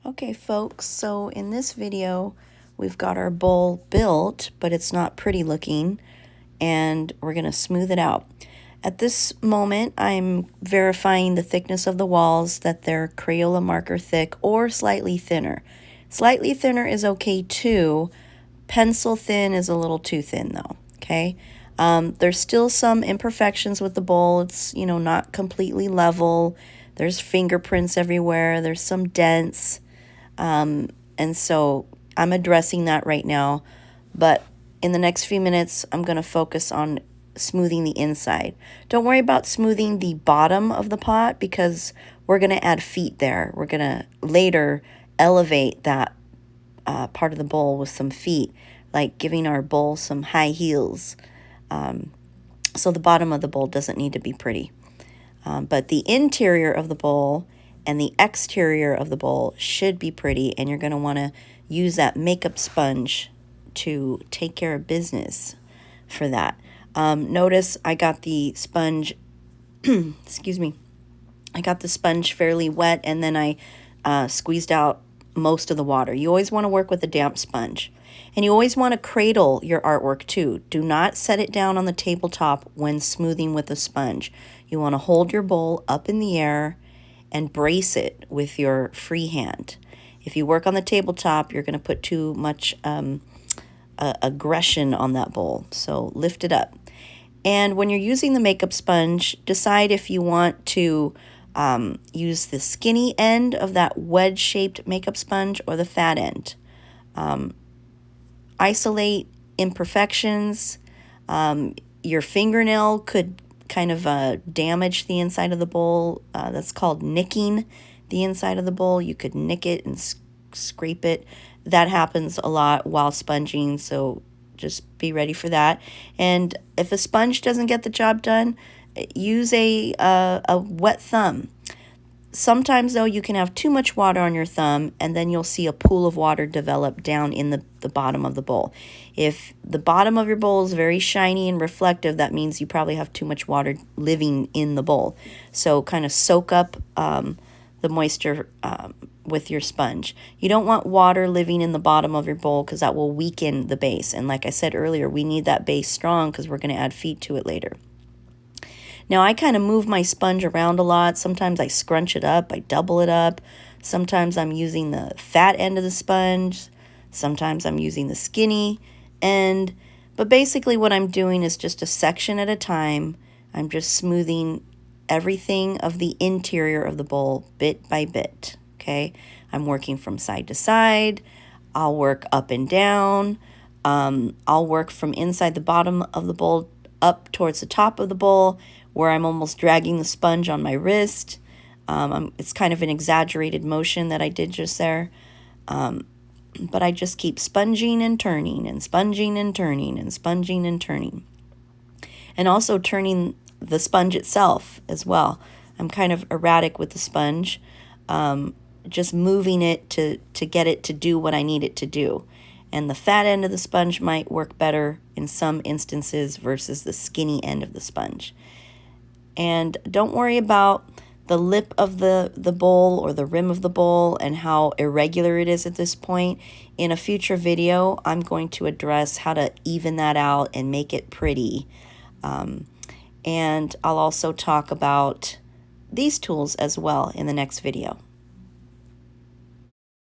Okay folks, so in this video we've got our bowl built, but it's not pretty looking, and we're going to smooth it out. At this moment I'm verifying the thickness of the walls, that they're Crayola marker thick or slightly thinner. Slightly thinner is okay too. Pencil thin is a little too thin though, okay? There's still some imperfections with the bowl. It's, not completely level. There's fingerprints everywhere. There's some dents. And so I'm addressing that right now, but in the next few minutes, I'm going to focus on smoothing the inside. Don't worry about smoothing the bottom of the pot because we're going to add feet there. We're going to later elevate that part of the bowl with some feet, like giving our bowl some high heels. So the bottom of the bowl doesn't need to be pretty. But the interior of the bowl and the exterior of the bowl should be pretty, and you're going to want to use that makeup sponge to take care of business for that. Notice I got the sponge, excuse me, I got the sponge fairly wet, and then I squeezed out most of the water. You always want to work with a damp sponge. And you always want to cradle your artwork too. Do not set it down on the tabletop when smoothing with a sponge. You want to hold your bowl up in the air and brace it with your free hand. If you work on the tabletop, you're going to put too much aggression on that bowl. So lift it up. And when you're using the makeup sponge, decide if you want to use the skinny end of that wedge-shaped makeup sponge or the fat end. Isolate imperfections. Your fingernail could kind of damage the inside of the bowl. That's called nicking the inside of the bowl. You could nick it and scrape it. That happens a lot while sponging, so just be ready for that. And if a sponge doesn't get the job done, use a wet thumb. Sometimes, though, you can have too much water on your thumb, and then you'll see a pool of water develop down in the bottom of the bowl. If the bottom of your bowl is very shiny and reflective, that means you probably have too much water living in the bowl. So kind of soak up the moisture with your sponge. You don't want water living in the bottom of your bowl because that will weaken the base. And like I said earlier, we need that base strong because we're going to add feet to it later. Now, I kind of move my sponge around a lot. Sometimes I scrunch it up, I double it up. Sometimes I'm using the fat end of the sponge. Sometimes I'm using the skinny end. But basically what I'm doing is just a section at a time. I'm just smoothing everything of the interior of the bowl bit by bit, okay? I'm working from side to side. I'll work up and down. I'll work from inside the bottom of the bowl up towards the top of the bowl, where I'm almost dragging the sponge on my wrist. It's kind of an exaggerated motion that I did just there. But I just keep sponging and turning and sponging and turning and sponging and turning. And also turning the sponge itself as well. I'm kind of erratic with the sponge, just moving it to get it to do what I need it to do. And the fat end of the sponge might work better in some instances versus the skinny end of the sponge. And don't worry about the lip of the bowl or the rim of the bowl and how irregular it is at this point. In a future video, I'm going to address how to even that out and make it pretty. And I'll also talk about these tools as well in the next video.